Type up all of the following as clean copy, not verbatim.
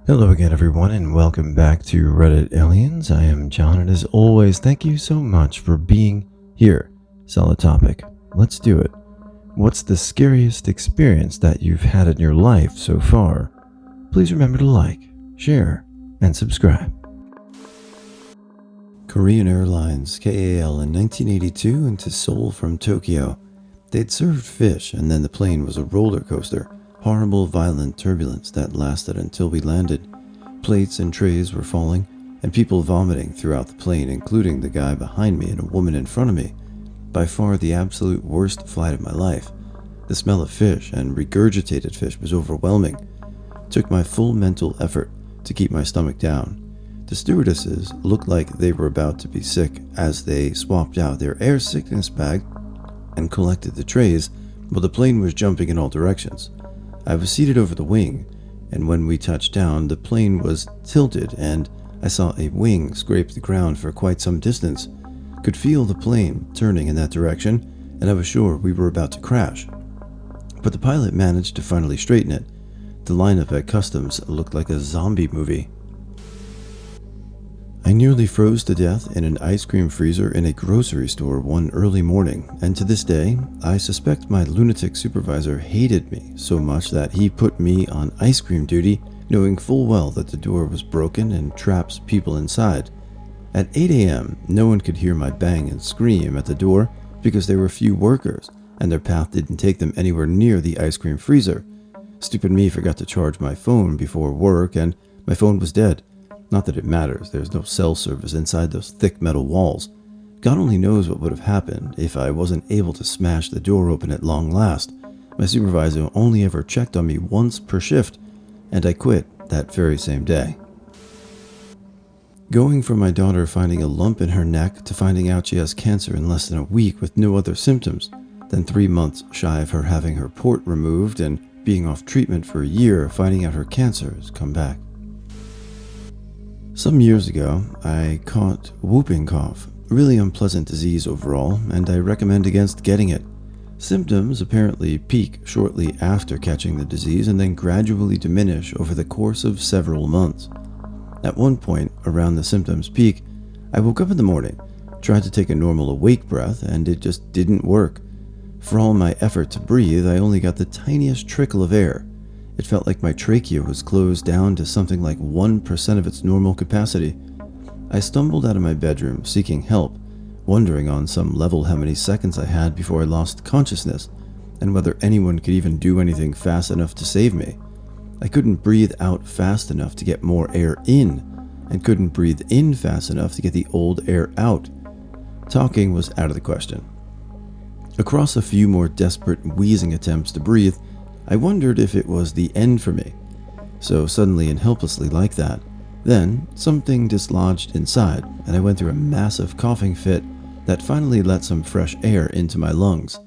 Hello again, everyone, and welcome back to Reddit Aliens. I am John, and as always, thank you so much for being here. Solid topic. Let's do it. What's the scariest experience that you've had in your life so far? Please remember to like, share, and subscribe. Korean Airlines, KAL, in 1982 into Seoul from Tokyo. They'd served fish, and then the plane was a roller coaster. Horrible, violent turbulence that lasted until we landed. Plates and trays were falling, and people vomiting throughout the plane, including the guy behind me and a woman in front of me. By far the absolute worst flight of my life. The smell of fish and regurgitated fish was overwhelming. It took my full mental effort to keep my stomach down. The stewardesses looked like they were about to be sick as they swapped out their air sickness bag and collected the trays while the plane was jumping in all directions. I was seated over the wing, and when we touched down, the plane was tilted and I saw a wing scrape the ground for quite some distance. Could feel the plane turning in that direction, and I was sure we were about to crash. But the pilot managed to finally straighten it. The lineup at customs looked like a zombie movie. I nearly froze to death in an ice cream freezer in a grocery store one early morning, and to this day, I suspect my lunatic supervisor hated me so much that he put me on ice cream duty, knowing full well that the door was broken and traps people inside. At 8 a.m., no one could hear my bang and scream at the door because there were few workers, and their path didn't take them anywhere near the ice cream freezer. Stupid me forgot to charge my phone before work, and my phone was dead. Not that it matters, there's no cell service inside those thick metal walls. God only knows what would have happened if I wasn't able to smash the door open at long last. My supervisor only ever checked on me once per shift, and I quit that very same day. Going from my daughter finding a lump in her neck to finding out she has cancer in less than a week with no other symptoms, then 3 months shy of her having her port removed and being off treatment for a year, finding out her cancer has come back. Some years ago, I caught whooping cough, really unpleasant disease overall, and I recommend against getting it. Symptoms apparently peak shortly after catching the disease and then gradually diminish over the course of several months. At one point, around the symptoms peak, I woke up in the morning, tried to take a normal awake breath, and it just didn't work. For all my effort to breathe, I only got the tiniest trickle of air. It felt like my trachea was closed down to something like 1% of its normal capacity. I stumbled out of my bedroom seeking help, wondering on some level how many seconds I had before I lost consciousness, and whether anyone could even do anything fast enough to save me. I couldn't breathe out fast enough to get more air in, and couldn't breathe in fast enough to get the old air out. Talking was out of the question. Across a few more desperate wheezing attempts to breathe, I wondered if it was the end for me. So suddenly and helplessly like that, then something dislodged inside, and I went through a massive coughing fit that finally let some fresh air into my lungs.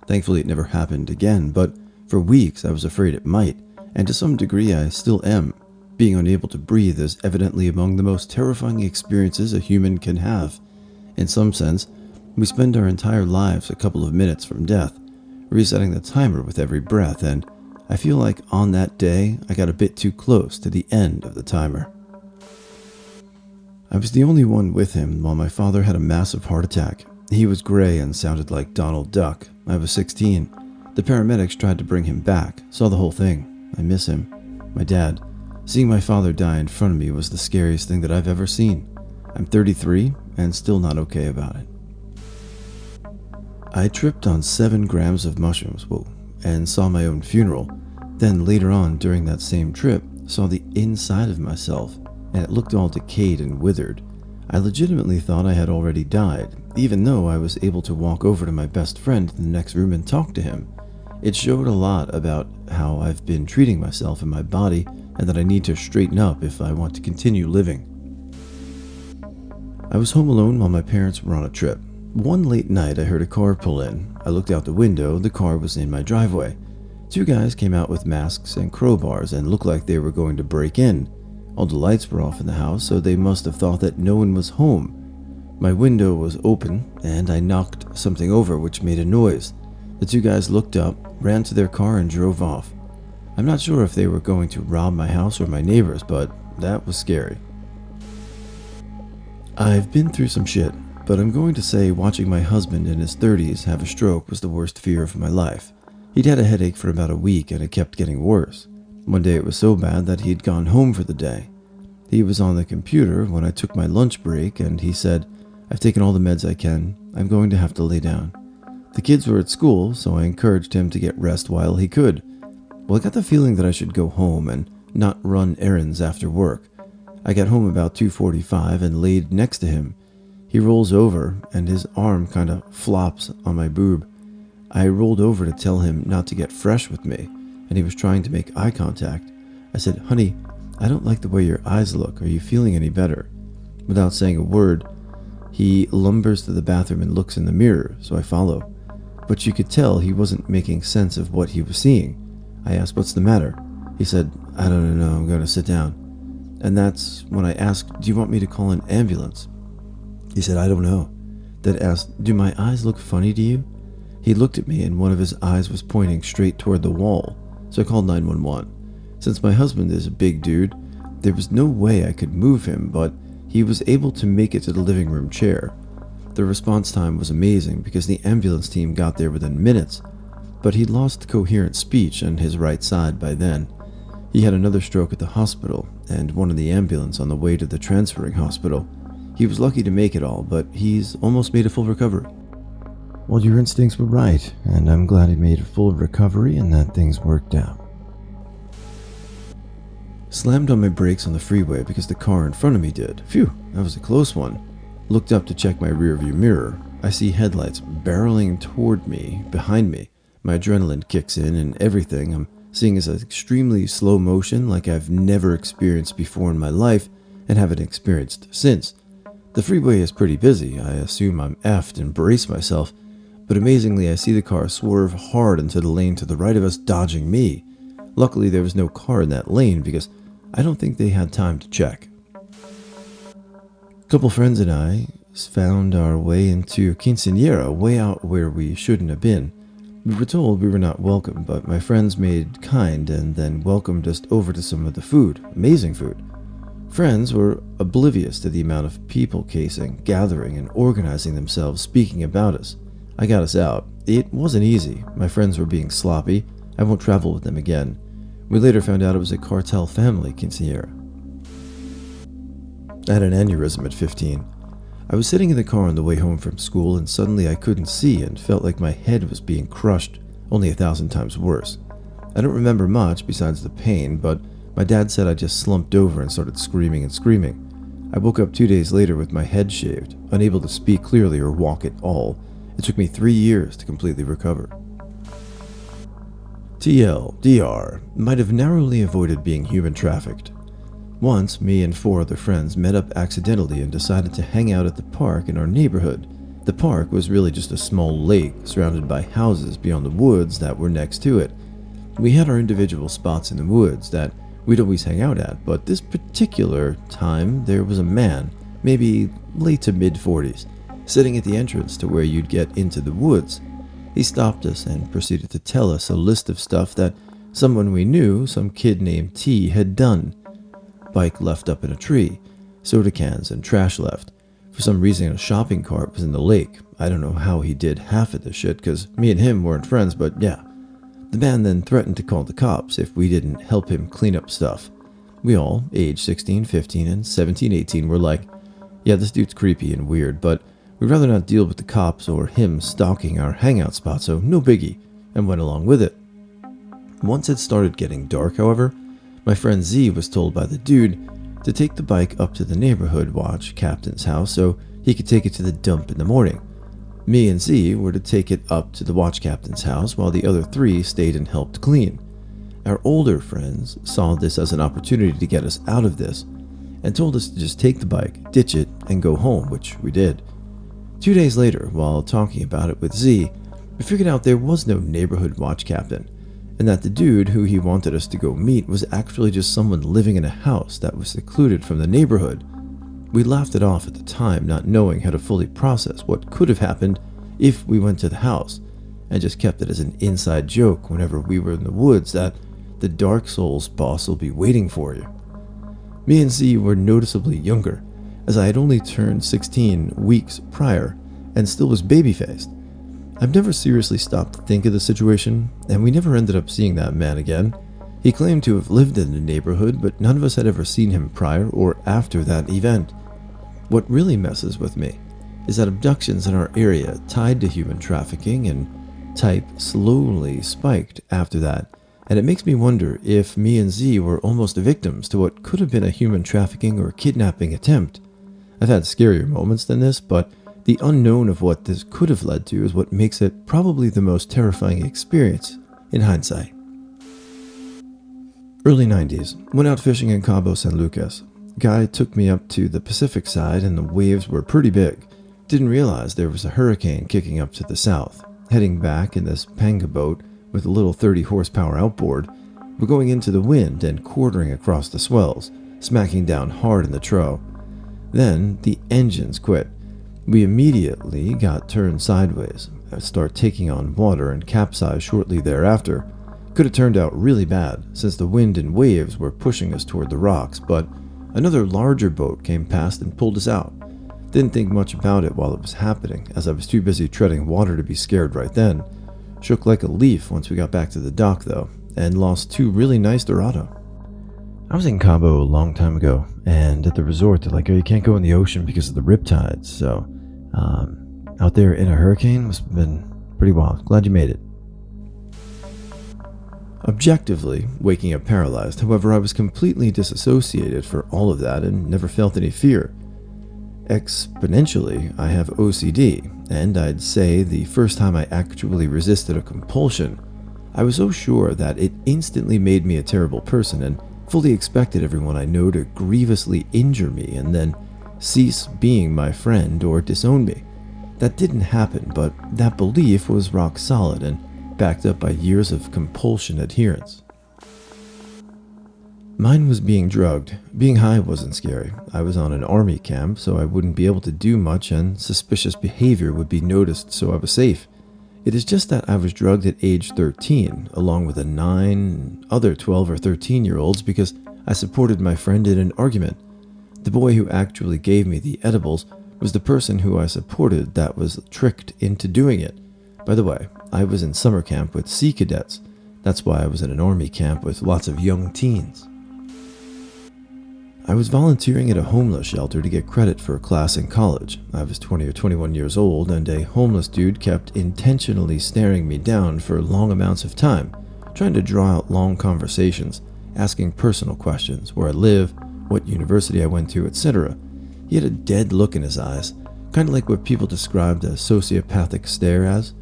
Thankfully it never happened again, but for weeks I was afraid it might, and to some degree I still am. Being unable to breathe is evidently among the most terrifying experiences a human can have. In some sense, we spend our entire lives a couple of minutes from death, resetting the timer with every breath, and I feel like on that day I got a bit too close to the end of the timer. I was the only one with him while my father had a massive heart attack. He was gray and sounded like Donald Duck. I was 16. The paramedics tried to bring him back, saw the whole thing. I miss him. My dad. Seeing my father die in front of me was the scariest thing that I've ever seen. I'm 33 and still not okay about it. I tripped on 7 grams of mushrooms, and saw my own funeral. Then later on during that same trip, saw the inside of myself, and it looked all decayed and withered. I legitimately thought I had already died, even though I was able to walk over to my best friend in the next room and talk to him. It showed a lot about how I've been treating myself and my body, and that I need to straighten up if I want to continue living. I was home alone while my parents were on a trip. One late night, I heard a car pull in. I looked out the window. The car was in my driveway. 2 guys came out with masks and crowbars and looked like they were going to break in. All the lights were off in the house, so they must have thought that no one was home. My window was open, and I knocked something over, which made a noise. The 2 guys looked up, ran to their car, and drove off. I'm not sure if they were going to rob my house or my neighbors, but that was scary. I've been through some shit, but I'm going to say watching my husband in his 30s have a stroke was the worst fear of my life. He'd had a headache for about a week and it kept getting worse. One day it was so bad that he'd gone home for the day. He was on the computer when I took my lunch break and he said, "I've taken all the meds I can. I'm going to have to lay down." The kids were at school, so I encouraged him to get rest while he could. Well, I got the feeling that I should go home and not run errands after work. I got home about 2:45 and laid next to him. He rolls over and his arm kind of flops on my boob. I rolled over to tell him not to get fresh with me, and he was trying to make eye contact. I said, "Honey, I don't like the way your eyes look. Are you feeling any better?" Without saying a word, he lumbers to the bathroom and looks in the mirror, so I follow. But you could tell he wasn't making sense of what he was seeing. I asked, "What's the matter?" He said, "I don't know, I'm going to sit down." And that's when I asked, "Do you want me to call an ambulance?" He said, "I don't know." Then asked, "Do my eyes look funny to you?" He looked at me and one of his eyes was pointing straight toward the wall, so I called 911. Since my husband is a big dude, there was no way I could move him, but he was able to make it to the living room chair. The response time was amazing because the ambulance team got there within minutes, but he'd lost coherent speech on his right side by then. He had another stroke at the hospital and one in the ambulance on the way to the transferring hospital. He was lucky to make it all, but he's almost made a full recovery. Well, your instincts were right, and I'm glad he made a full recovery and that things worked out. Slammed on my brakes on the freeway because the car in front of me did. Phew, that was a close one. Looked up to check my rearview mirror. I see headlights barreling toward me, behind me. My adrenaline kicks in and everything I'm seeing is an extremely slow motion like I've never experienced before in my life and haven't experienced since. The freeway is pretty busy. I assume I'm effed and brace myself, but amazingly I see the car swerve hard into the lane to the right of us, dodging me. Luckily there was no car in that lane because I don't think they had time to check. A couple friends and I found our way into quinceañera way out where we shouldn't have been. We were told we were not welcome, but my friends made kind and then welcomed us over to some of the food. Amazing food. Friends were oblivious to the amount of people gathering and organizing themselves, speaking about us. I got us out. It wasn't easy. My friends were being sloppy. I won't travel with them again. We later found out it was a cartel family quinceañera. I had an aneurysm at 15. I was sitting in the car on the way home from school and suddenly I couldn't see and felt like my head was being crushed, only 1,000 times worse. I don't remember much besides the pain, but my dad said I just slumped over and started screaming and screaming. I woke up 2 days later with my head shaved, unable to speak clearly or walk at all. It took me 3 years to completely recover. TLDR might have narrowly avoided being human trafficked. Once, me and 4 other friends met up accidentally and decided to hang out at the park in our neighborhood. The park was really just a small lake surrounded by houses beyond the woods that were next to it. We had our individual spots in the woods that we'd always hang out at, but this particular time there was a man, maybe late to mid-40s, sitting at the entrance to where you'd get into the woods. He stopped us and proceeded to tell us a list of stuff that someone we knew, some kid named T, had done. Bike left up in a tree, soda cans and trash left. For some reason a shopping cart was in the lake. I don't know how he did half of the shit because me and him weren't friends, but yeah. The man then threatened to call the cops if we didn't help him clean up stuff. We all, age 16, 15, and 17, 18, were like, yeah, this dude's creepy and weird, but we'd rather not deal with the cops or him stalking our hangout spot, so no biggie, and went along with it. Once it started getting dark, however, my friend Z was told by the dude to take the bike up to the neighborhood watch captain's house so he could take it to the dump in the morning. Me and Z were to take it up to the watch captain's house while the other 3 stayed and helped clean. Our older friends saw this as an opportunity to get us out of this and told us to just take the bike, ditch it, and go home, which we did. 2 days later, while talking about it with Z, we figured out there was no neighborhood watch captain, and that the dude who he wanted us to go meet was actually just someone living in a house that was secluded from the neighborhood. We laughed it off at the time, not knowing how to fully process what could have happened if we went to the house, and just kept it as an inside joke whenever we were in the woods that the Dark Souls boss will be waiting for you. Me and Z were noticeably younger, as I had only turned 16 weeks prior and still was baby-faced. I've never seriously stopped to think of the situation, and we never ended up seeing that man again. He claimed to have lived in the neighborhood, but none of us had ever seen him prior or after that event. What really messes with me is that abductions in our area tied to human trafficking and type slowly spiked after that, and it makes me wonder if me and Z were almost victims to what could have been a human trafficking or kidnapping attempt. I've had scarier moments than this, but the unknown of what this could have led to is what makes it probably the most terrifying experience in hindsight. Early 90s, went out fishing in Cabo San Lucas. Guy took me up to the Pacific side and the waves were pretty big. Didn't realize there was a hurricane kicking up to the south. Heading back in this panga boat with a little 30 horsepower outboard, we're going into the wind and quartering across the swells, smacking down hard in the trough. Then the engines quit. We immediately got turned sideways, start taking on water and capsized shortly thereafter. Could have turned out really bad since the wind and waves were pushing us toward the rocks, but another larger boat came past and pulled us out. Didn't think much about it while it was happening, as I was too busy treading water to be scared right then. Shook like a leaf once we got back to the dock though, and lost 2 really nice Dorado. I was in Cabo a long time ago, and at the resort they're like, oh, you can't go in the ocean because of the riptides, so out there in a hurricane must have been pretty wild. Glad you made it. Objectively, waking up paralyzed, however, I was completely disassociated for all of that and never felt any fear. Exponentially, I have OCD, and I'd say the first time I actually resisted a compulsion, I was so sure that it instantly made me a terrible person and fully expected everyone I know to grievously injure me and then cease being my friend or disown me. That didn't happen, but that belief was rock solid and backed up by years of compulsion adherence. Mine was being drugged. Being high wasn't scary. I was on an army camp, so I wouldn't be able to do much and suspicious behavior would be noticed, so I was safe. It is just that I was drugged at age 13, along with 9 other 12 or 13-year-olds because I supported my friend in an argument. The boy who actually gave me the edibles was the person who I supported that was tricked into doing it. By the way, I was in summer camp with Sea Cadets. That's why I was in an army camp with lots of young teens. I was volunteering at a homeless shelter to get credit for a class in college. I was 20 or 21 years old, and a homeless dude kept intentionally staring me down for long amounts of time, trying to draw out long conversations, asking personal questions, where I live, what university I went to, etc. He had a dead look in his eyes, kind of like what people described a sociopathic stare as.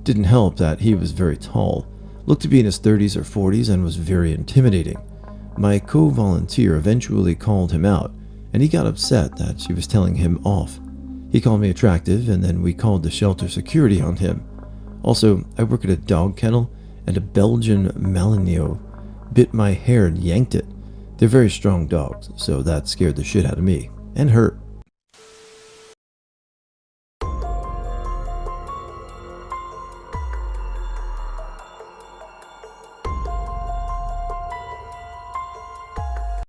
Didn't help that he was very tall, looked to be in his 30s or 40s, and was very intimidating. My co-volunteer eventually called him out, and he got upset that she was telling him off. He called me attractive, and then we called the shelter security on him. Also, I work at a dog kennel, and a Belgian Malinois bit my hair and yanked it. They're very strong dogs, so that scared the shit out of me, and hurt.